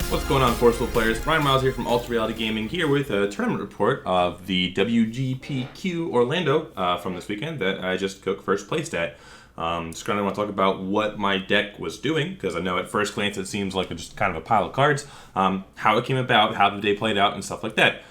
What's going on, Forceful players? Brian Miles here from Ultra Reality Gaming, here with a tournament report of the WGPQ Orlando from this weekend that I just took first place at. Just kind of want to talk about what my deck was doing, because I know at first glance it seems like just kind of a pile of cards, how it came about, how the day played out, and stuff like that.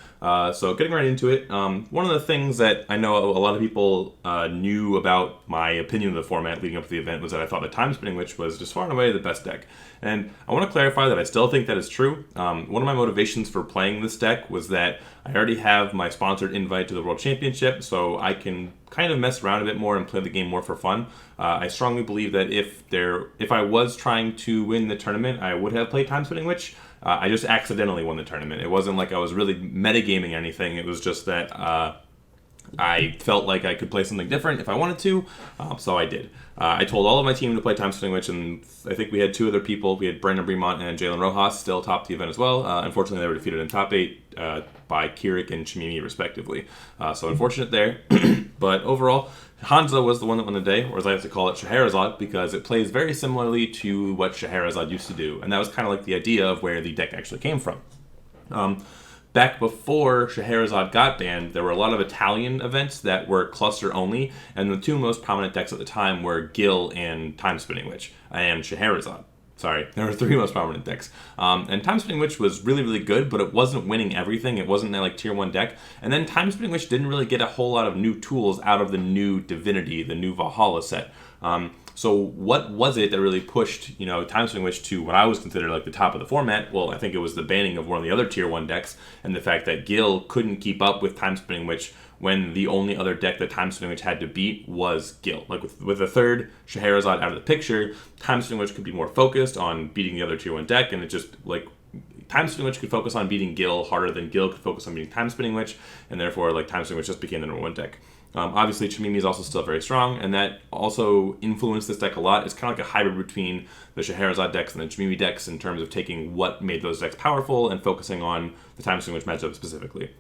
So getting right into it, one of the things that I know a lot of people knew about my opinion of the format leading up to the event was that I thought the Time Spinning Witch was just far and away the best deck. And I want to clarify that I still think that is true. One of my motivations for playing this deck was that I already have my sponsored invite to the World Championship, so I can kind of mess around a bit more and play the game more for fun. I strongly believe that if I was trying to win the tournament, I would have played Time Spinning Witch. I just accidentally won the tournament. It wasn't like I was really metagaming or anything. It was just that I felt like I could play something different if I wanted to, so I did. I told all of my team to play Time Spinning Witch, and I think we had two other people. We had Brandon Bremont and Jalen Rojas still top the event as well. Unfortunately, they were defeated in top 8 by Kirik and Chimimi, respectively. So unfortunate there. But overall, Hanzo was the one that won the day, or as I like to call it, Scheherazade, because it plays very similarly to what Scheherazade used to do. And that was kind of like the idea of where the deck actually came from. Back before Scheherazade got banned, there were a lot of Italian events that were cluster only, and the two most prominent decks at the time were Gil and Time Spinning Witch, and Scheherazade. Sorry, there were three most prominent decks. And Time Spinning Witch was really, really good, but it wasn't winning everything. It wasn't like tier 1 deck. And then Time Spinning Witch didn't really get a whole lot of new tools out of the new Divinity, the new Valhalla set. So what was it that really pushed, Time Spinning Witch to what I was considered like the top of the format? Well, I think it was the banning of one of the other tier 1 decks, and the fact that Gil couldn't keep up with Time Spinning Witch when the only other deck that Time Spinning Witch had to beat was Gil. Like with the third Scheherazade out of the picture, Time Spinning Witch could be more focused on beating the other tier 1 deck, and it just like Time Spinning Witch could focus on beating Gil harder than Gil could focus on beating Time Spinning Witch, and therefore Time Spinning Witch just became the number 1 deck. Obviously, Chimimi is also still very strong, and that also influenced this deck a lot. It's kind of like a hybrid between the Scheherazade decks and the Chimimi decks in terms of taking what made those decks powerful and focusing on the Time Spinning Witch matchup specifically.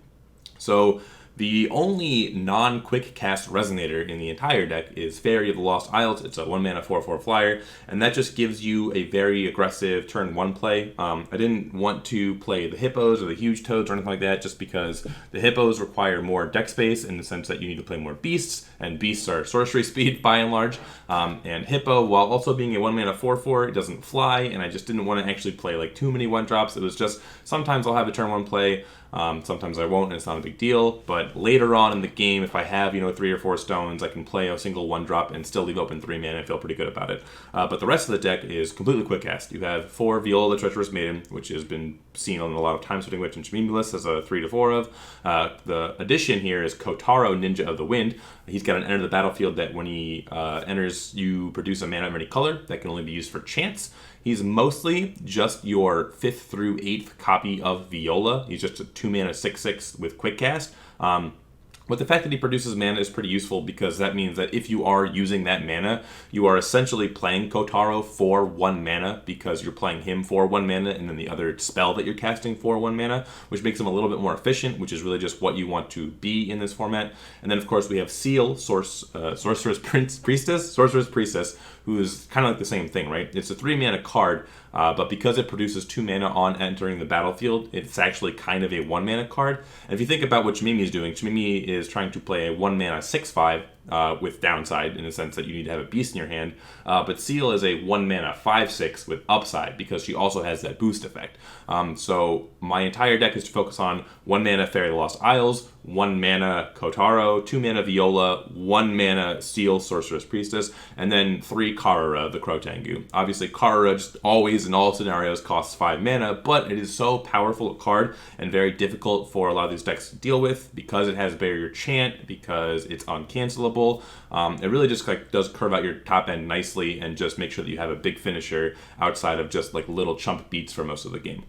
So the only non-quick cast resonator in the entire deck is Fairy of the Lost Isles. It's a 1-mana 4/4 flyer, and that just gives you a very aggressive turn 1 play. I didn't want to play the Hippos or the Huge Toads or anything like that, just because the Hippos require more deck space in the sense that you need to play more Beasts, and Beasts are sorcery speed by and large. And Hippo, while also being a 1-mana 4/4, it doesn't fly, and I just didn't want to actually play like too many 1-drops. It was just, sometimes I'll have a turn 1 play, sometimes I won't, and it's not a big deal. But later on in the game, if I have 3 or 4 stones, I can play a single 1-drop and still leave open 3 mana and feel pretty good about it. But the rest of the deck is completely quick cast. You have 4 Viola the Treacherous Maiden, which has been seen on a lot of Time Spinning Witch and Chimimi lists as a 3 to 4 of. The addition here is Kotaro, Ninja of the Wind. He's got an enter the battlefield that when he enters, you produce a mana of any color that can only be used for chance. He's mostly just your 5th through 8th copy of Viola. He's just a 2-mana 6/6 with quick cast. But the fact that he produces mana is pretty useful, because that means that if you are using that mana, you are essentially playing Kotaro for 1 mana, because you're playing him for 1 mana and then the other spell that you're casting for 1 mana, which makes him a little bit more efficient, which is really just what you want to be in this format. And then, of course, we have Seal, Sorceress Priestess, who's kind of like the same thing, right? It's a 3-mana card, but because it produces 2 mana on entering the battlefield, it's actually kind of a 1-mana card. And if you think about what Chimimi is doing, Chimimi is trying to play a 1-mana 6/5 with downside, in the sense that you need to have a beast in your hand. But Seal is a 1-mana 5/6 with upside, because she also has that boost effect. So my entire deck is to focus on 1-mana Fairy of the Lost Isles, 1-mana Kotaro, 2-mana Viola, 1-mana Seal, Sorceress Priestess, and then 3 Karara, the Crow Tengu. Obviously, Karara just always, in all scenarios, costs 5 mana, but it is so powerful a card and very difficult for a lot of these decks to deal with, because it has Barrier Chant, because it's uncancelable. It really just does curve out your top end nicely and just make sure that you have a big finisher outside of just like little chump beats for most of the game.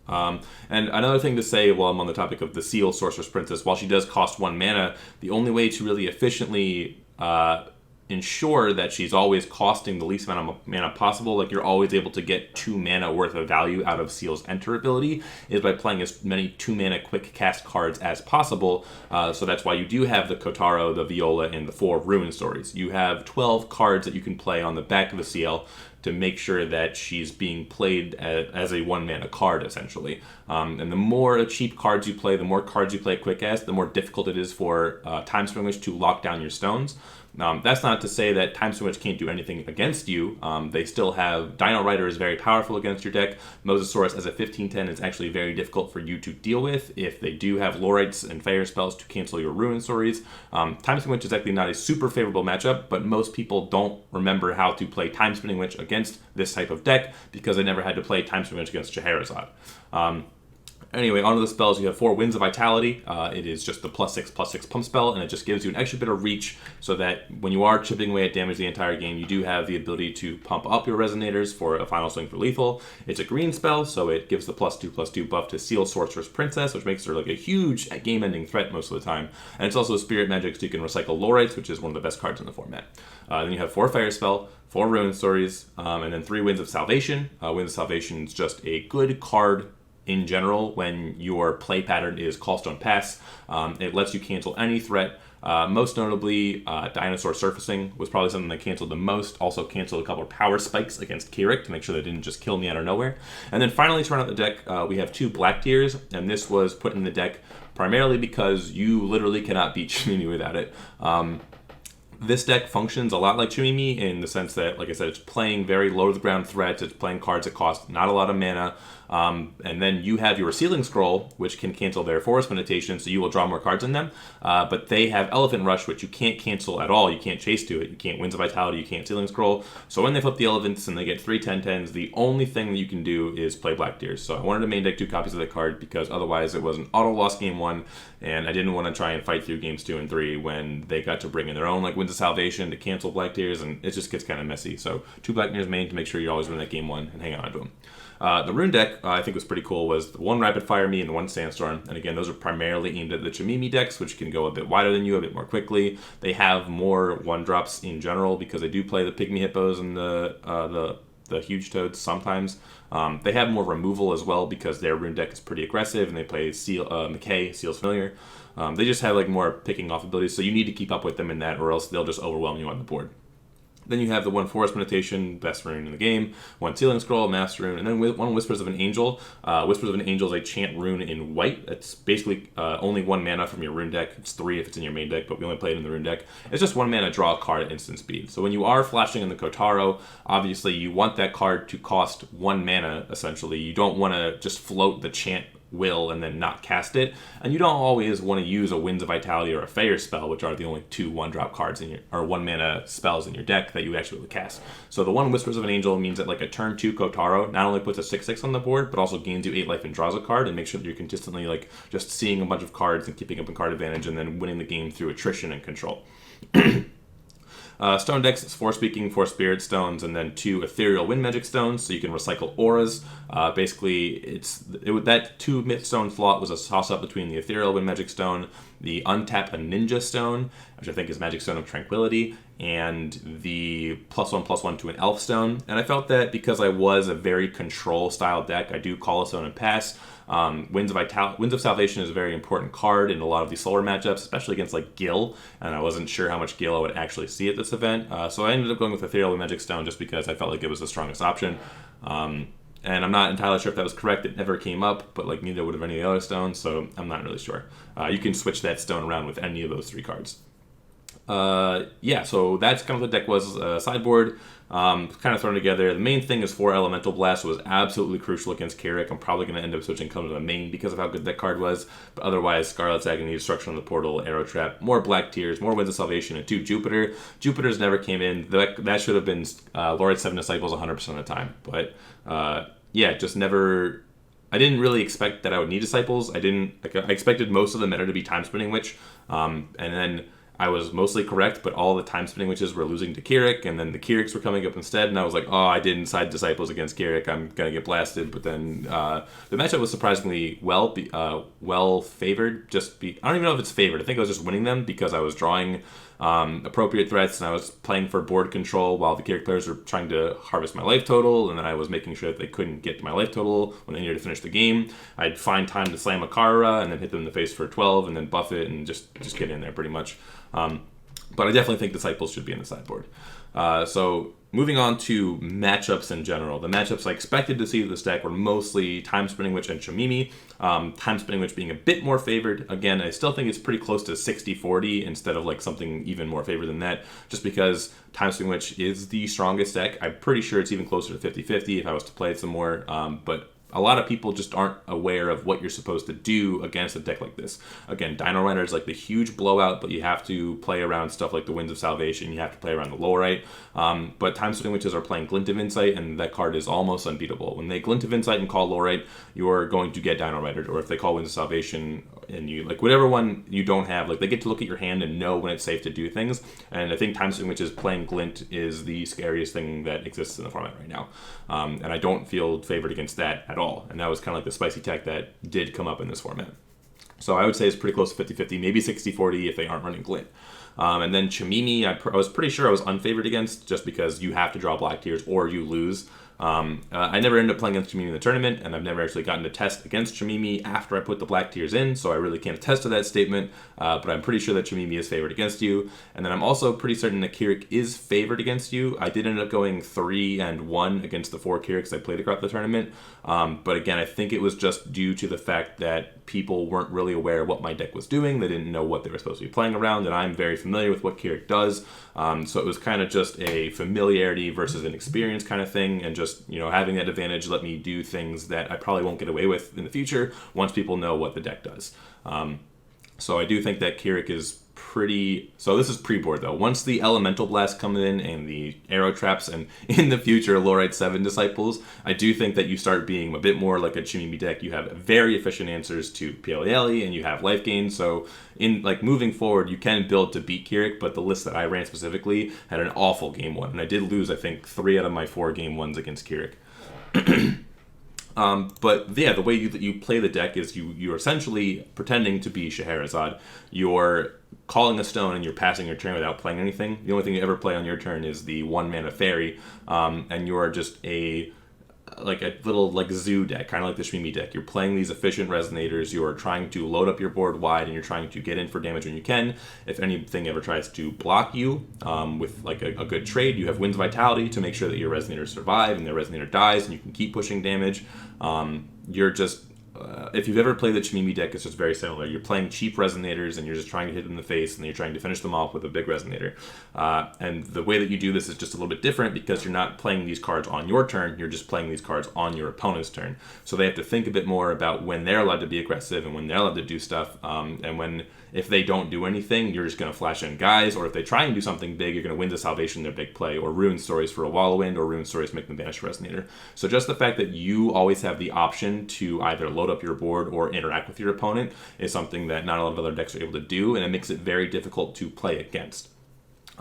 And another thing to say while I'm on the topic of the Seal Sorceress Princess, while she does cost 1 mana, the only way to really efficiently ensure that she's always costing the least amount of mana possible, like you're always able to get 2 mana worth of value out of Seal's Enter ability, is by playing as many 2 mana quick cast cards as possible. So that's why you do have the Kotaro, the Viola, and the 4 Ruin Stories. You have 12 cards that you can play on the back of the Seal to make sure that she's being played as a 1-mana card, essentially. And the more cheap cards you play, the more cards you play Quick Cast, the more difficult it is for Time Spinning Witch to lock down your stones. That's not to say that Time Spinning Witch can't do anything against you. They still have Dino Rider is very powerful against your deck. Mosasaurus as a 15/10 is actually very difficult for you to deal with if they do have Lorites and Fire spells to cancel your Ruin Stories. Time Spinning Witch is actually not a super favorable matchup, but most people don't remember how to play Time Spinning Witch against this type of deck because they never had to play Time Spinning Witch against Scheherazade. Anyway, onto the spells. You have 4 Winds of Vitality. It is just the +6/+6 pump spell, and it just gives you an extra bit of reach so that when you are chipping away at damage the entire game, you do have the ability to pump up your Resonators for a final swing for lethal. It's a green spell, so it gives the +2/+2 buff to Seal Sorceress Princess, which makes her like a huge game-ending threat most of the time. And it's also a Spirit Magic, so you can recycle Lorites, which is one of the best cards in the format. Then you have 4 Fire spell, 4 Ruin Stories, and then 3 Winds of Salvation. Winds of Salvation is just a good card in general when your play pattern is Callstone Pass. It lets you cancel any threat. Most notably, Dinosaur Surfacing was probably something that canceled the most. Also canceled a couple of power spikes against Keurig to make sure they didn't just kill me out of nowhere. And then finally, to run out the deck, we have 2 Black Tears, and this was put in the deck primarily because you literally cannot beat Chimimi without it. This deck functions a lot like Chimimi in the sense that, like I said, it's playing very low-to-the-ground threats. It's playing cards that cost not a lot of mana. And then you have your Sealing Scroll, which can cancel their Forest Meditation, so you will draw more cards in them. But they have Elephant Rush, which you can't cancel at all. You can't chase to it. You can't Winds of Vitality. You can't Sealing Scroll. So when they flip the Elephants and they get 3 10/10s, the only thing that you can do is play Black Tears. So I wanted to main deck 2 copies of that card because otherwise it was an auto-loss game 1, and I didn't want to try and fight through games 2 and 3 when they got to bring in their own like Winds of Salvation to cancel Black Tears, and it just gets kind of messy. So 2 Black Tears main to make sure you always win that game 1 and hang on to them. The Rune deck, I think was pretty cool, was the 1 Rapid Fire Me and the 1 Sandstorm. And again, those are primarily aimed at the Chimimi decks, which can go a bit wider than you, a bit more quickly. They have more 1-drops in general because they do play the Pygmy Hippos and the Huge Toads sometimes. They have more removal as well because their Rune deck is pretty aggressive and they play McKay, Seal's Familiar. They just have like more picking off abilities, so you need to keep up with them in that or else they'll just overwhelm you on the board. Then you have the 1 Forest Meditation, best rune in the game, 1 Sealing Scroll, Master Rune, and then 1 Whispers of an Angel. Whispers of an Angel is a chant rune in white. It's basically only 1 mana from your rune deck. It's 3 if it's in your main deck, but we only play it in the rune deck. It's just 1 mana, draw a card at instant speed. So when you are flashing in the Kotaro, obviously you want that card to cost 1 mana, essentially. You don't want to just float the chant will and then not cast it, and you don't always want to use a Winds of Vitality or a Fire spell, which are the only 2 1-drop cards in your or 1 mana spells in your deck that you actually would cast. So the 1 Whispers of an Angel means that like a turn 2 Kotaro not only puts a 6/6 on the board, but also gains you 8 life and draws a card, and makes sure that you're consistently like just seeing a bunch of cards and keeping up in card advantage, and then winning the game through attrition and control. Stone decks, it's 4 Speaking, 4 Spirit Stones, and then 2 Ethereal Wind Magic Stones, so you can recycle auras. Basically, that 2 Myth Stone slot was a toss-up between the Ethereal Wind Magic Stone, the Untap a Ninja Stone, which I think is Magic Stone of Tranquility, and the +1/+1 to an Elf Stone. And I felt that because I was a very control-style deck, I do Call a Stone and pass. Winds of Salvation is a very important card in a lot of these solar matchups, especially against like Gil, and I wasn't sure how much Gil I would actually see at this event. So I ended up going with Ethereal Wind Magic Stone just because I felt like it was the strongest option. And I'm not entirely sure if that was correct. It never came up, but like neither would have any of the other stones, so I'm not really sure. You can switch that stone around with any of those 3 cards. Yeah, so that's kind of what the deck was. Sideboard, kind of thrown together. The main thing is 4 Elemental Blast was absolutely crucial against Keurig. I'm probably going to end up switching color to the main because of how good that card was. But otherwise, Scarlet's Agony, Destruction on the Portal, Arrow Trap, more Black Tears, more Winds of Salvation, and 2 Jupiter. Jupiter's never came in. That should have been Lord 7 Disciples 100% of the time. But yeah, just never... I didn't really expect that I would need Disciples. I expected most of the meta to be Time Spinning Witch. And then I was mostly correct, but all the Time Spinning Witches were losing to Keurig, and then the Keurigs were coming up instead, and I was like, oh, I didn't side Disciples against Keurig, I'm going to get blasted. But then the matchup was surprisingly well favored. I don't even know if it's favored. I think I was just winning them because I was drawing appropriate threats, and I was playing for board control while the Keurig players were trying to harvest my life total, and then I was making sure that they couldn't get to my life total when they needed to finish the game. I'd find time to slam a Kara and then hit them in the face for 12 and then buff it and just get in there pretty much. But I definitely think Disciples should be in the sideboard. So moving on to matchups in general. The matchups I expected to see with this deck were mostly Time Spinning Witch and Shamimi. Time Spinning Witch being a bit more favored. Again, I still think it's pretty close to 60-40 instead of like something even more favored than that, just because Time Spinning Witch is the strongest deck. I'm pretty sure it's even closer to 50-50 if I was to play it some more, but a lot of people just aren't aware of what you're supposed to do against a deck like this. Again, Dino Rider is like the huge blowout, but you have to play around stuff like the Winds of Salvation. You have to play around the Lowrite. But Time Spinning Witches are playing Glint of Insight, and that card is almost unbeatable. When they Glint of Insight and call Lowrite, you're going to get Dino Rider. Or if they call Winds of Salvation and you, like, whatever one you don't have, like, they get to look at your hand and know when it's safe to do things. And I think Time Spinning Witches playing Glint is the scariest thing that exists in the format right now. And I don't feel favored against that at all. And that was kind of like the spicy tech that did come up in this format. So I would say it's pretty close to 50-50, maybe 60-40 if they aren't running Glint. And then Shamimi, I was pretty sure I was unfavored against, just because you have to draw black tiers or you lose. I never ended up playing against Shamimi in the tournament, and I've never actually gotten to test against Shamimi after I put the black tiers in, so I really can't attest to that statement, but I'm pretty sure that Shamimi is favored against you. And then I'm also pretty certain that Keurig is favored against you. I did end up going 3-1 against the 4 Keurigs I played across the tournament, but again, I think it was just due to the fact that people weren't really aware of what my deck was doing. They didn't know what they were supposed to be playing around, and I'm very familiar with what Keurig does, so it was kind of just a familiarity versus an experience kind of thing, and just, you know, having that advantage let me do things that I probably won't get away with in the future once people know what the deck does. So I do think that Keurig is pretty... So this is pre-board, though. Once the Elemental Blast come in and the Arrow Traps and, in the future, Lowrite 7 Disciples, I do think that you start being a bit more like a Shamimi deck. You have very efficient answers to Peleali, and you have life gain. So, in like moving forward, you can build to beat Keurig, but the list that I ran specifically had an awful game 1. And I did lose, I think, 3 out of my 4 game 1s against Keurig. But yeah, the way you play the deck is you're essentially pretending to be Scheherazade. You're calling a stone and you're passing your turn without playing anything. The only thing you ever play on your turn is the 1-mana fairy, and you're just a little like zoo deck, kind of like the Shamimi deck. You're playing these efficient resonators. You're trying to load up your board wide, and you're trying to get in for damage when you can. If anything ever tries to block you with like a good trade, you have Winds Vitality to make sure that your resonators survive and their resonator dies, and you can keep pushing damage. You're just if you've ever played the Shamimi deck, it's just very similar. You're playing cheap resonators, and you're just trying to hit them in the face, and then you're trying to finish them off with a big resonator. And the way that you do this is just a little bit different, because you're not playing these cards on your turn, you're just playing these cards on your opponent's turn. So they have to think a bit more about when they're allowed to be aggressive and when they're allowed to do stuff, and if they don't do anything, you're just going to flash in guys, or if they try and do something big, you're going to Winds of Salvation their big play, or Ruin Stories for a Wall of Wind, or Ruin Stories make them banish Resonator. So just the fact that you always have the option to either load up your board or interact with your opponent is something that not a lot of other decks are able to do, and it makes it very difficult to play against.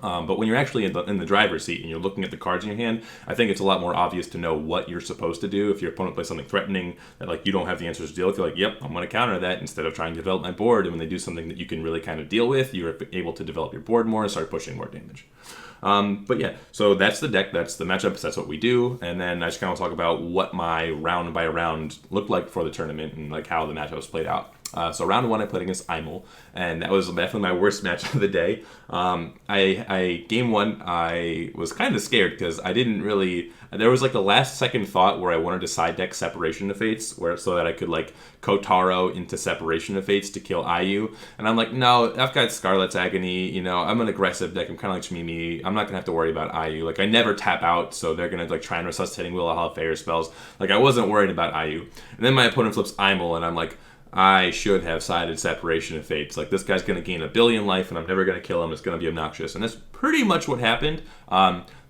But when you're actually in the driver's seat and you're looking at the cards in your hand, I think it's a lot more obvious to know what you're supposed to do. If your opponent plays something threatening that like you don't have the answers to deal with, you're like, yep, I'm going to counter that instead of trying to develop my board. And when they do something that you can really kind of deal with, you're able to develop your board more and start pushing more damage. But yeah, so that's the deck, that's the matchups, that's what we do. And then I just kind of talk about what my round by round looked like for the tournament and like how the matchups played out. So round 1 I played against Imel, and that was definitely my worst match of the day. Game 1 I was kind of scared because I didn't really... There was like the last second thought where I wanted to side deck Separation of Fates, so that I could like Kotaro into Separation of Fates to kill IU. And I'm like, no, I've got Scarlet's Agony, you know, I'm an aggressive deck, I'm kind of like Shamimi, I'm not going to have to worry about IU. Like, I never tap out, so they're going to like try and resuscitating Will of Hellfire spells. Like, I wasn't worried about IU. And then my opponent flips Imel, and I'm like, I should have sided Separation of Fates. Like, this guy's going to gain 1 billion life, and I'm never going to kill him. It's going to be obnoxious. And that's pretty much what happened.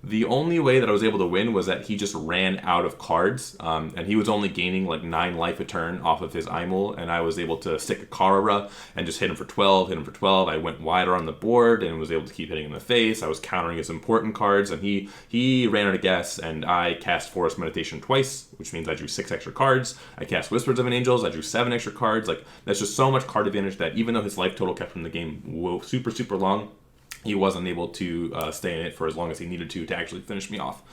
The only way that I was able to win was that he just ran out of cards, and he was only gaining like 9 life a turn off of his Imel, and I was able to stick a Karara and just hit him for 12. I went wider on the board and was able to keep hitting him in the face. I was countering his important cards, and he ran out of gas, and I cast Forest Meditation twice, which means I drew 6 extra cards. I cast Whispers of an Angels, I drew 7 extra cards. Like, that's just so much card advantage that even though his life total kept him in the game super, super long, he wasn't able to stay in it for as long as he needed to actually finish me off.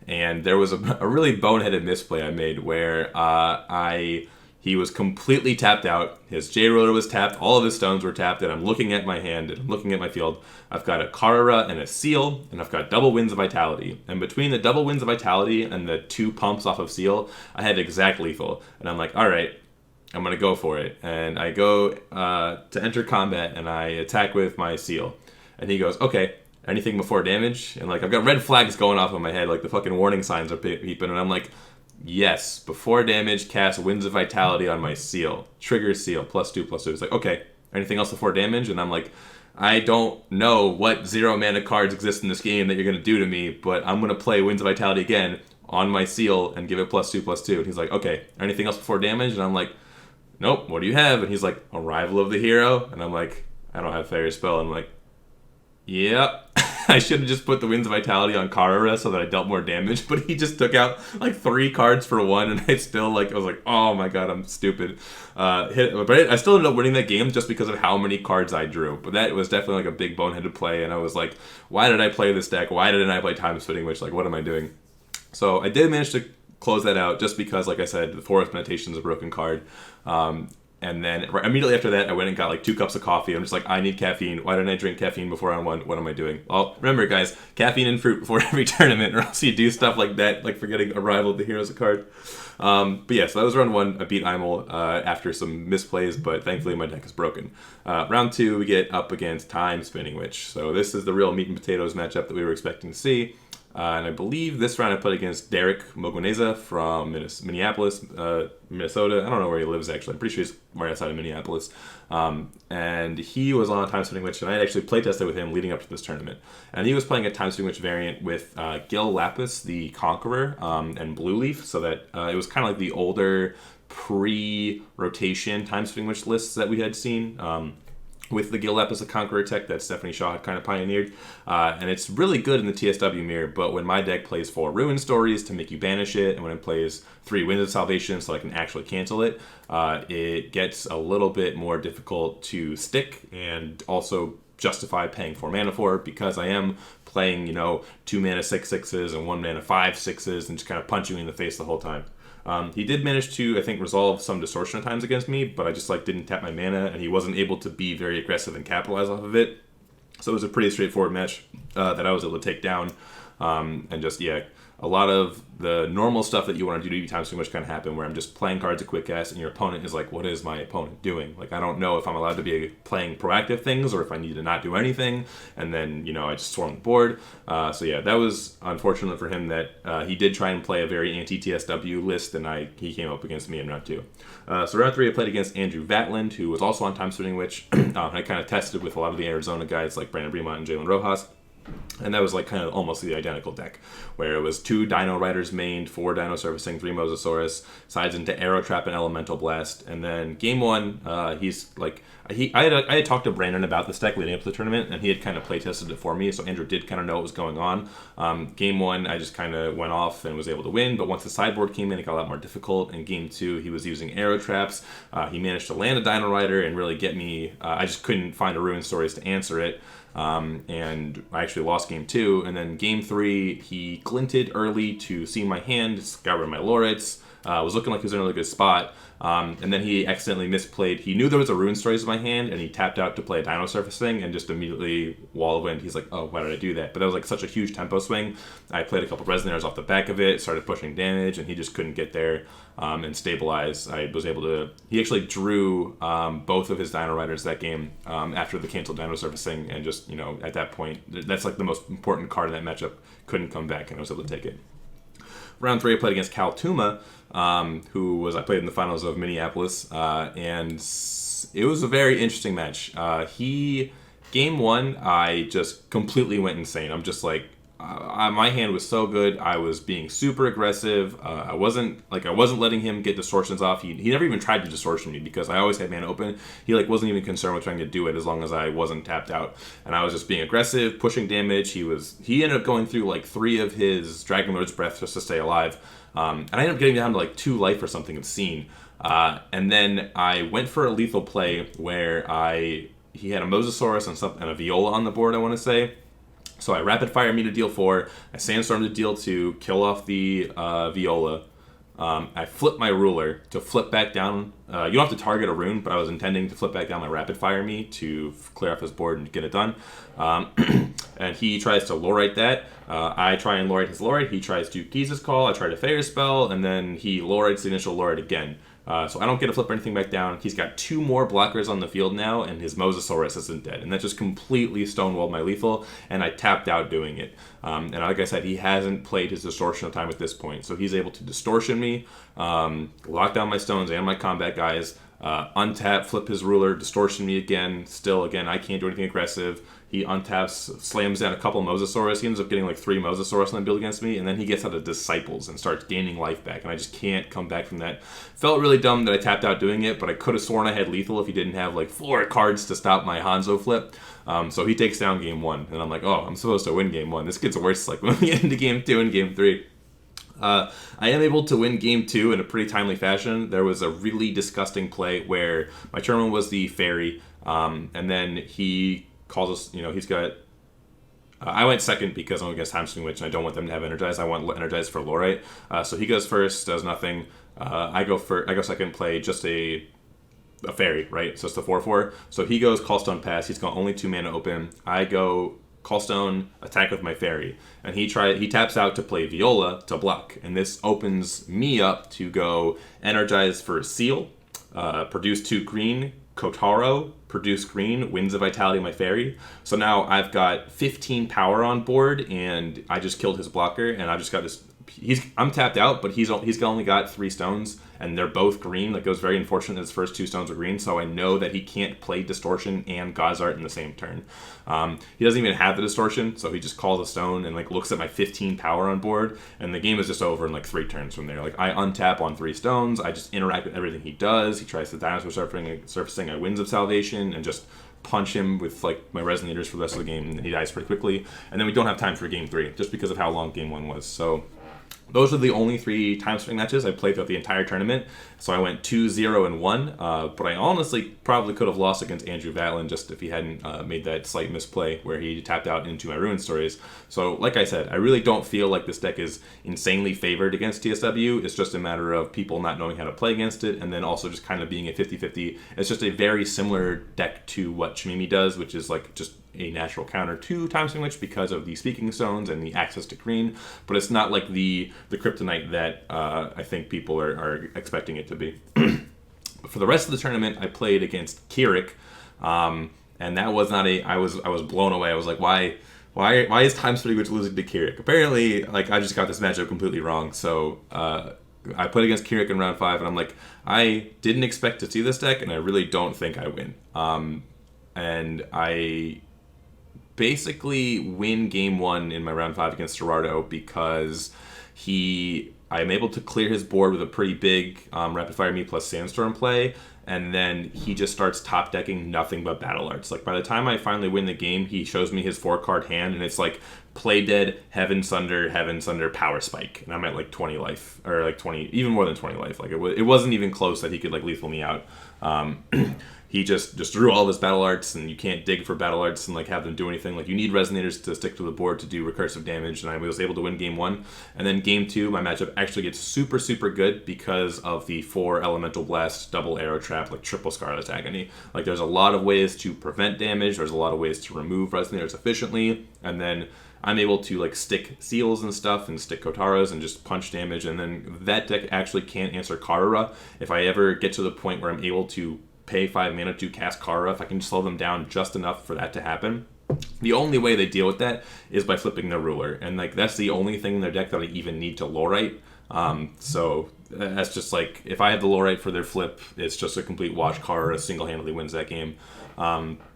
And there was a really boneheaded misplay I made where He was completely tapped out. His J-Roller was tapped. All of his stones were tapped. And I'm looking at my hand and I'm looking at my field. I've got a Karara and a Seal. And I've got double Winds of Vitality. And between the double Winds of Vitality and the 2 pumps off of Seal, I had exact lethal. And I'm like, all right, I'm going to go for it. And I go to enter combat and I attack with my Seal. And he goes, okay, anything before damage? And like, I've got red flags going off in my head. Like the fucking warning signs are beeping. And I'm like, yes, before damage, cast Winds of Vitality on my Seal. Trigger Seal, +2/+2. It's like, okay, anything else before damage? And I'm like, I don't know what 0 mana cards exist in this game that you're going to do to me, but I'm going to play Winds of Vitality again on my Seal and give it +2/+2. And he's like, okay, anything else before damage? And I'm like, nope, what do you have? And he's like, Arrival of the Hero. And I'm like, I don't have Fairy Spell. And I'm like, yep. I should have just put the Winds of Vitality on Karara so that I dealt more damage, but he just took out like 3 cards for 1, and I still I was like, oh my god, I'm stupid. But I still ended up winning that game just because of how many cards I drew. But that was definitely like a big boneheaded play, and I was like, why did I play this deck? Why didn't I play Time Spinning Witch? Like, what am I doing? So I did manage to close that out just because, like I said, the Forest Meditation is a broken card. And then immediately after that, I went and got like 2 cups of coffee. I'm just like, I need caffeine. Why didn't I drink caffeine before I won? What am I doing? Well, remember, guys, caffeine and fruit before every tournament, or else you do stuff like that, like forgetting Arrival of the Heroes a card. But yeah, so that was round 1. I beat Imel after some misplays, but thankfully my deck is broken. Round 2, we get up against Time Spinning Witch. So this is the real meat and potatoes matchup that we were expecting to see. And I believe this round I played against Derek Mogoneza from Minneapolis, Minnesota. I don't know where he lives, actually. I'm pretty sure he's right outside of Minneapolis. And he was on Time Spinning Witch, and I actually playtested with him leading up to this tournament. And he was playing a Time Spinning Witch variant with Gil Lapis, the Conqueror, and Blue Leaf, so that it was kind of like the older pre-rotation Time Spinning Witch lists that we had seen. With the Gil Lapis, the Conqueror tech that Stephanie Shaw had kind of pioneered. And it's really good in the TSW mirror, but when my deck plays 4 Ruin Stories to make you banish it, and when it plays 3 Winds of Salvation so I can actually cancel it, it gets a little bit more difficult to stick and also justify paying 4 mana for, because I am playing, 2 mana 6/6s and 1 mana 5/6s and just kind of punching you in the face the whole time. He did manage to, I think, resolve some distortion at times against me, but I just didn't tap my mana, and he wasn't able to be very aggressive and capitalize off of it. So it was a pretty straightforward match that I was able to take down, and just, a lot of the normal stuff that you want to do to Time Spinning Witch kind of happen, where I'm just playing cards a quick cast, and your opponent is like, what is my opponent doing? I don't know if I'm allowed to be playing proactive things, or if I need to not do anything, and then, I just swarm the board. That was unfortunate for him that he did try and play a very anti-TSW list, and he came up against me in round 2. So round 3, I played against Andrew Vatland, who was also on Time Spinning Witch. I kind of tested with a lot of the Arizona guys like Brandon Bremont and Jalen Rojas. And that was kind of almost the identical deck, where it was 2 Dino Riders mained, 4 Dino Servicing, 3 Mosasaurus, sides into Arrow Trap and Elemental Blast. And then game 1, he's I had talked to Brandon about this deck leading up to the tournament, and he had kind of playtested it for me, so Andrew did kind of know what was going on. Game 1, I just kind of went off and was able to win, but once the sideboard came in, it got a lot more difficult. In game 2, he was using Arrow Traps. He managed to land a Dino Rider and really get me. I just couldn't find a Ruin Stories to answer it. And I actually lost game 2, and then game 3, he glinted early to see my hand, got rid of my Loritz, was looking like he was in a really good spot, and then he accidentally misplayed. He knew there was a Ruin Stories in my hand, and he tapped out to play a Dino Surfacing, and just immediately wall of wind. He's like, oh, why did I do that? But that was such a huge tempo swing. I played a couple Resonators off the back of it, started pushing damage, and he just couldn't get there and stabilize. I was able to. He actually drew both of his Dino Riders that game after the canceled Dino Surfacing, and just at that point, that's the most important card in that matchup. Couldn't come back, and I was able to take it. Round 3, I played against Cal Tuma, I played in the finals of Minneapolis, and it was a very interesting match. Game 1, I just completely went insane. I'm just my hand was so good. I was being super aggressive. I wasn't letting him get distortions off. He never even tried to distortion me because I always had mana open. He wasn't even concerned with trying to do it as long as I wasn't tapped out. And I was just being aggressive, pushing damage. He ended up going through 3 of his Dragon Lord's Breath just to stay alive. And I ended up getting down to 2 life or something obscene. And then I went for a lethal play where he had a Mosasaurus and a Viola on the board, I want to say. So I rapid fire me to deal 4, I sandstorm to deal 2, kill off the Viola, I flipped my ruler to flip back down. You don't have to target a rune, but I was intending to flip back down my rapid fire me to clear off his board and get it done. And he tries to lowrite that. I try and lowrite his lowrite. He tries to Giza's Call. I try to Fair Spell, and then he lowrites the initial lowrite again. So I don't get to flip anything back down. He's got 2 more blockers on the field now, and his Mosasaurus isn't dead. And that just completely stonewalled my lethal, and I tapped out doing it. And like I said, he hasn't played his Distortion of Time at this point. So he's able to Distortion me, lock down my stones and my combat guys, untap, flip his ruler, Distortion me again. Still, again, I can't do anything aggressive. He untaps, slams down a couple Mosasaurus. He ends up getting like 3 Mosasaurus on the build against me, and then he gets out of Disciples and starts gaining life back, and I just can't come back from that. Felt really dumb that I tapped out doing it, but I could have sworn I had lethal if he didn't have like 4 cards to stop my Hanzo flip. So he takes down game 1, and I'm like, oh, I'm supposed to win game 1. This gets worse like when we get into game 2 and game 3. I am able to win game 2 in a pretty timely fashion. There was a really disgusting play where my tournament was the fairy, and then he calls us, he's got... I went second because I'm against Time Swing Witch, and I don't want them to have Energize. I want Energize for Lorite. So he goes first, does nothing. I go second, play just a fairy, right? So it's the 4/4. So he goes Callstone Pass. He's got only 2 mana open. I go Callstone, attack with my fairy. And he taps out to play Viola to block. And this opens me up to go Energize for a Seal, produce 2 green, Kotaro, produce green, wins the vitality of my fairy. So now I've got 15 power on board, and I just killed his blocker, and I've just got this... I'm tapped out, but he's only got 3 stones, and they're both green. Like, it was very unfortunate that his first 2 stones were green, so I know that he can't play Distortion and God's Art in the same turn. He doesn't even have the Distortion, so he just calls a stone and like looks at my 15 power on board, and the game is just over in like 3 turns from there. Like, I untap on 3 stones, I just interact with everything he does. He tries to Dinosaur Surfacing, I Winds of Salvation, and just punch him with like my Resonators for the rest of the game, and he dies pretty quickly. And then we don't have time for game 3, just because of how long game 1 was. So those are the only 3 Time Swing matches I played throughout the entire tournament. So I went 2-0-1, but I honestly probably could have lost against Andrew Vatlin just if he hadn't made that slight misplay where he tapped out into my Ruin Stories. So like I said, I really don't feel like this deck is insanely favored against TSW. It's just a matter of people not knowing how to play against it, and then also just kind of being a 50-50. It's just a very similar deck to what Shmimi does, which is like just a natural counter to Time Swing Witch because of the Speaking Stones and the access to green, but it's not like the kryptonite that I think people are expecting it to be. For the rest of the tournament, I played against Kirik, and that was not I was blown away. I was like, why is Time Swing Witch losing to Kirik? Apparently, like, I just got this matchup completely wrong. So I played against Kirik in round 5, and I'm like, I didn't expect to see this deck, and I really don't think I win. And I basically win game 1 in my round 5 against Gerardo because I'm able to clear his board with a pretty big Rapid Fire Me plus Sandstorm play, and then he just starts top decking nothing but Battle Arts. Like, by the time I finally win the game, he shows me his 4-card hand, and it's like Play Dead, Heaven Sunder, Power Spike, and I'm at like 20 life, or like 20, even more than 20 life. Like, it wasn't even close that he could like lethal me out. He just drew all of his Battle Arts, and you can't dig for Battle Arts and like have them do anything. Like, you need Resonators to stick to the board to do recursive damage, and I was able to win game 1. And then game 2, my matchup actually gets super, super good because of the 4 Elemental Blast, double Arrow Trap, like triple Scarlet Agony. Like, there's a lot of ways to prevent damage, there's a lot of ways to remove Resonators efficiently, and then I'm able to like stick Seals and stuff and stick Kotaras and just punch damage, and then that deck actually can't answer Karara. If I ever get to the point where I'm able to pay 5 mana to cast Kara, if I can slow them down just enough for that to happen. The only way they deal with that is by flipping their ruler, and like that's the only thing in their deck that I even need to Lorite. So that's just like, if I have the Lorite for their flip, it's just a complete wash. Kara single-handedly wins that game.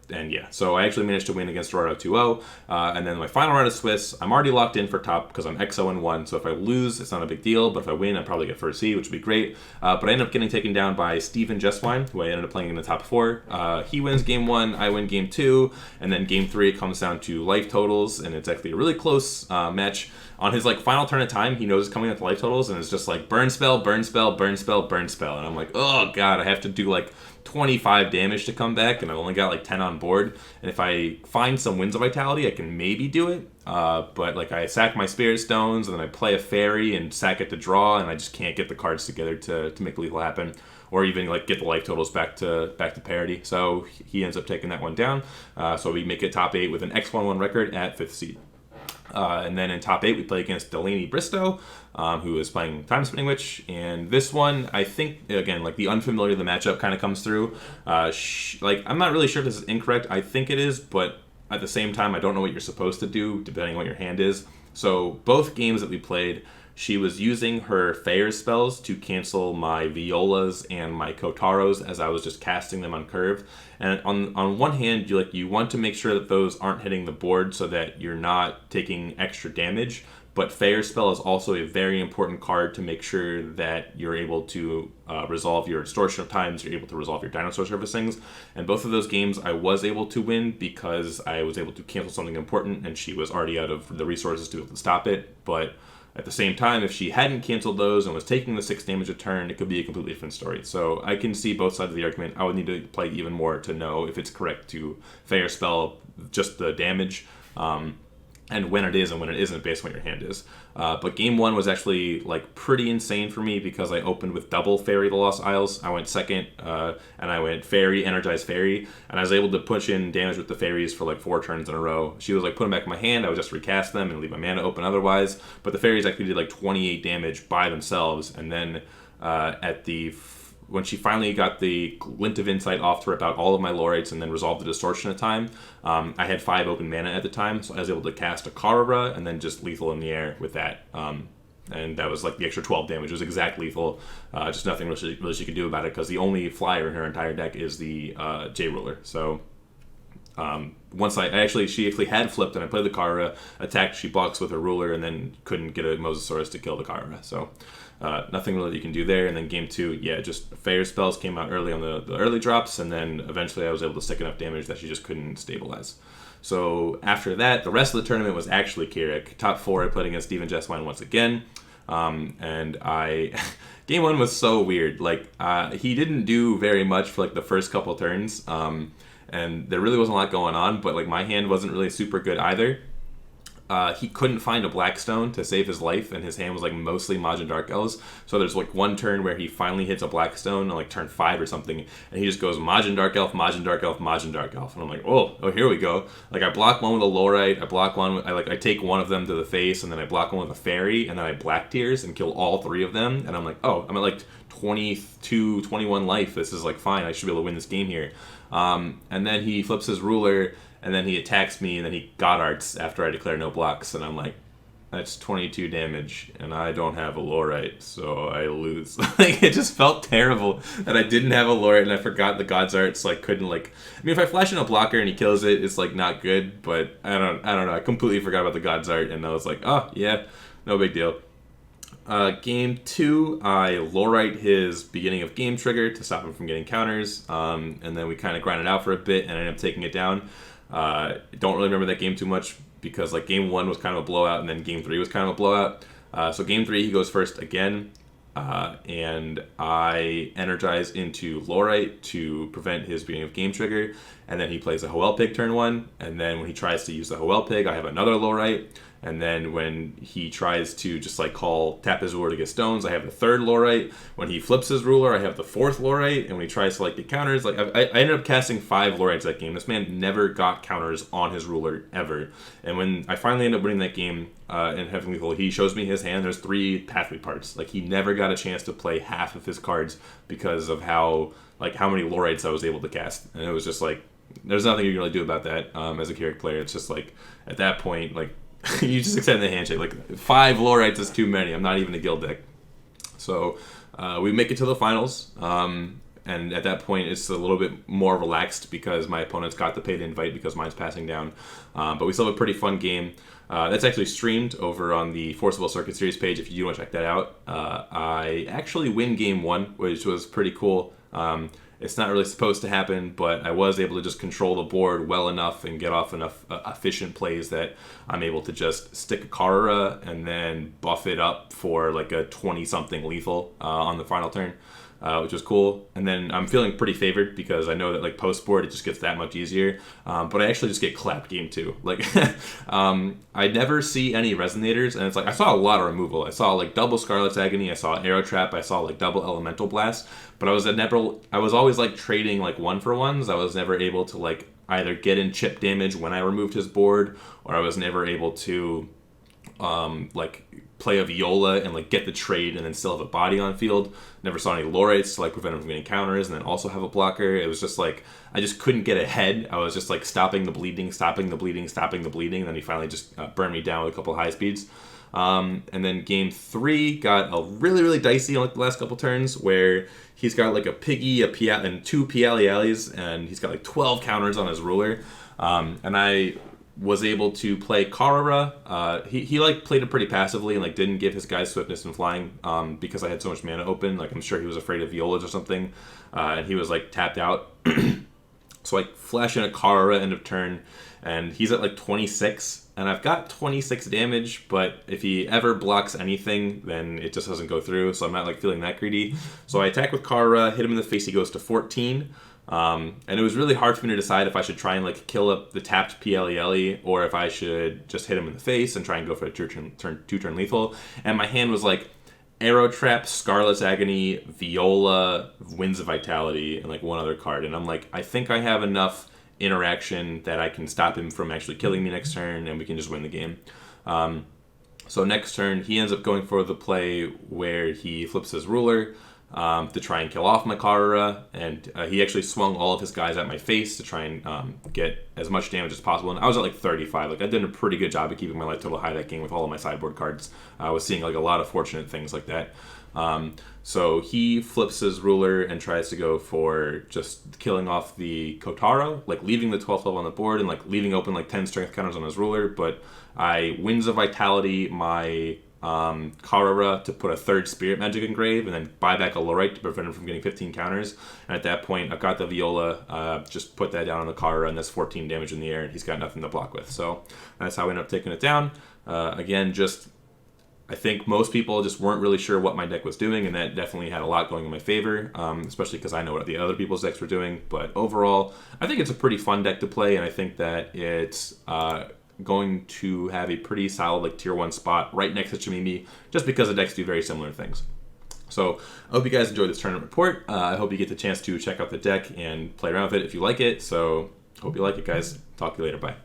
And yeah, so I actually managed to win against Gerardo 2-0. And then my final round of Swiss, I'm already locked in for top because I'm XO-1. So if I lose, it's not a big deal. But if I win, I probably get first seed, which would be great. But I ended up getting taken down by Steven Jeswine, who I ended up playing in the top 4. He wins game 1, I win game 2. And then game 3, it comes down to life totals. And it's actually a really close match. On his like final turn of time, he knows it's coming at the life totals, and it's just like burn spell, burn spell, burn spell, burn spell. And I'm like, oh god, I have to do like 25 damage to come back, and I've only got like 10 on board. And if I find some Winds of Vitality, I can maybe do it. But like I sack my Spirit Stones, and then I play a Fairy and sack it to draw, and I just can't get the cards together to make lethal happen, or even like get the life totals back to parity. So he ends up taking that one down. So we make it top 8 with an X11 record at 5th seed. And then in top 8, we play against Delaney Bristow, who is playing Time Spinning Witch. And this one, I think, again, like the unfamiliar of the matchup kind of comes through. I'm not really sure if this is incorrect. I think it is, but at the same time, I don't know what you're supposed to do, depending on what your hand is. So both games that we played, she was using her Fair's spells to cancel my Violas and my Kotaros as I was just casting them on curve. And on one hand, you want to make sure that those aren't hitting the board so that you're not taking extra damage. But Fair's spell is also a very important card to make sure that you're able to resolve your Distortion of Times, you're able to resolve your Dinosaur Servicings. And both of those games I was able to win because I was able to cancel something important and she was already out of the resources to be able to stop it. But at the same time, if she hadn't canceled those and was taking the 6 damage a turn, it could be a completely different story. So I can see both sides of the argument. I would need to play even more to know if it's correct to Fair spell just the damage, and when it is and when it isn't based on what your hand is. But game 1 was actually like pretty insane for me because I opened with double Fairy the Lost Isles. I went second, and I went Fairy, Energize Fairy, and I was able to push in damage with the Fairies for like 4 turns in a row. She was like putting back in my hand, I would just recast them and leave my mana open otherwise. But the Fairies actually did like 28 damage by themselves, and then when she finally got the Glint of Insight off to rip out all of my Lorites and then resolve the Distortion of Time, I had 5 open mana at the time, so I was able to cast a Karara and then just lethal in the air with that. And that was like the extra 12 damage. It was exact lethal. Just nothing really she could do about it because the only flyer in her entire deck is the J-Ruler. So once she actually had flipped and I played the Karara, attacked, she blocks with her ruler, and then couldn't get a Mosasaurus to kill the Karara. So nothing really you can do there. And then game 2, just Fair spells came out early on the early drops, and then eventually I was able to stick enough damage that she just couldn't stabilize. So after that, the rest of the tournament was actually Keurig. Top 4, I played against Steven Jesswine once again. And game 1 was so weird. He didn't do very much for like the first couple turns. And there really wasn't a lot going on, but like my hand wasn't really super good either. He couldn't find a Blackstone to save his life, and his hand was like mostly Majin Dark Elves. So there's like one turn where he finally hits a Blackstone on like turn 5 or something, and he just goes Majin Dark Elf, Majin Dark Elf, Majin Dark Elf, and I'm like, oh, here we go. Like I block one with a Lorite, I block one, I take one of them to the face, and then I block one with a Fairy, and then I Black Tears and kill all 3 of them, and I'm like, oh, I'm at like 22, 21 life. This is like fine. I should be able to win this game here. And then he flips his ruler, and then he attacks me, and then he God Arts after I declare no blocks, and I'm like, that's 22 damage, and I don't have a Lorite, so I lose. Like, it just felt terrible that I didn't have a Lorite, and I forgot the God's Arts, so I couldn't, like... I mean, if I flash in a blocker and he kills it, it's, like, not good, but I don't know. I completely forgot about the God's Art, and I was like, oh, yeah, no big deal. Game 2, I Lorite his beginning of game trigger to stop him from getting counters, and then we kind of grind it out for a bit, and I ended up taking it down. Don't really remember that game too much, because like game 1 was kind of a blowout, and then game 3 was kind of a blowout. So game 3 he goes first again, and I energize into Lorite to prevent his beginning of game trigger, and then he plays a Hoel Pig turn 1, and then when he tries to use the Hoel Pig, I have another Lorite, and then when he tries to just like tap his ruler to get stones, I have the 3rd Lorite. When he flips his ruler, I have the 4th Lorite, and when he tries to like get counters, like I ended up casting 5 Lorites that game. This man never got counters on his ruler ever. And when I finally end up winning that game and having lethal, he shows me his hand. There's 3 Pathway parts. Like he never got a chance to play half of his cards because of how many Lorites I was able to cast. And it was just like, there's nothing you can really do about that as a Keurig player. It's just like at that point, like. You just extend the handshake. Like 5 Lorites is too many. I'm not even a guild deck. So we make it to the finals. And at that point, it's a little bit more relaxed because my opponents got to pay the invite because mine's passing down. But we still have a pretty fun game. That's actually streamed over on the Forcible Circuit Series page if you do want to check that out. I actually win game 1, which was pretty cool. It's not really supposed to happen, but I was able to just control the board well enough and get off enough efficient plays that I'm able to just stick a Karara and then buff it up for like a 20-something lethal on the final turn. which was cool. And then I'm feeling pretty favored because I know that like post board it just gets that much easier. But I actually just get clapped game 2. Like I never see any resonators, and it's like I saw a lot of removal. I saw like double Scarlet's Agony, I saw Arrow Trap, I saw like double Elemental Blast. But I was always like trading like 1-for-1s. I was never able to like either get in chip damage when I removed his board, or I was never able to like play a Viola and like get the trade and then still have a body on field. Never saw any Lorates to like prevent him from getting counters and then also have a blocker. It was just like I just couldn't get ahead. I was just like stopping the bleeding, and then he finally just burned me down with a couple high speeds. And then game 3 got a really dicey on like the last couple turns where he's got like a Piggy, and 2 Pialialis, and he's got like 12 counters on his ruler. And I was able to play Karara. He like played it pretty passively and like didn't give his guys swiftness and flying because I had so much mana open. Like I'm sure he was afraid of Violas or something, and he was like tapped out. So I flash in a Karara end of turn, and he's at like 26, and I've got 26 damage, but if he ever blocks anything, then it just doesn't go through, so I'm not like feeling that greedy. So I attack with Karara, hit him in the face, he goes to 14, and it was really hard for me to decide if I should try and like kill up the tapped PLELE, or if I should just hit him in the face and try and go for a two-turn lethal, and my hand was like Arrow Trap, Scarlet's Agony, Viola, Winds of Vitality, and like one other card. And I'm like, I think I have enough interaction that I can stop him from actually killing me next turn, and we can just win the game. So next turn, he ends up going for the play where he flips his ruler to try and kill off my Karara, and he actually swung all of his guys at my face to try and get as much damage as possible. And I was at like 35. Like I did a pretty good job of keeping my life total high that game with all of my sideboard cards. I was seeing like a lot of fortunate things like that. So he flips his ruler and tries to go for just killing off the Kotaro, like leaving the 12th level on the board and like leaving open like 10 strength counters on his ruler. But I Winds of Vitality my Karara to put a 3rd Spirit Magic Engrave and then buy back a Lorite to prevent him from getting 15 counters. And at that point, I've got the Viola, just put that down on the Karara, and that's 14 damage in the air, and he's got nothing to block with. So that's how we end up taking it down. Again, just I think most people just weren't really sure what my deck was doing, and that definitely had a lot going in my favor, especially because I know what the other people's decks were doing. But overall, I think it's a pretty fun deck to play, and I think that it's going to have a pretty solid like tier 1 spot right next to Chimimi, just because the decks do very similar things. So I hope you guys enjoyed this tournament report. I hope you get the chance to check out the deck and play around with it if you like it. So hope you like it, guys. Talk to you later. Bye.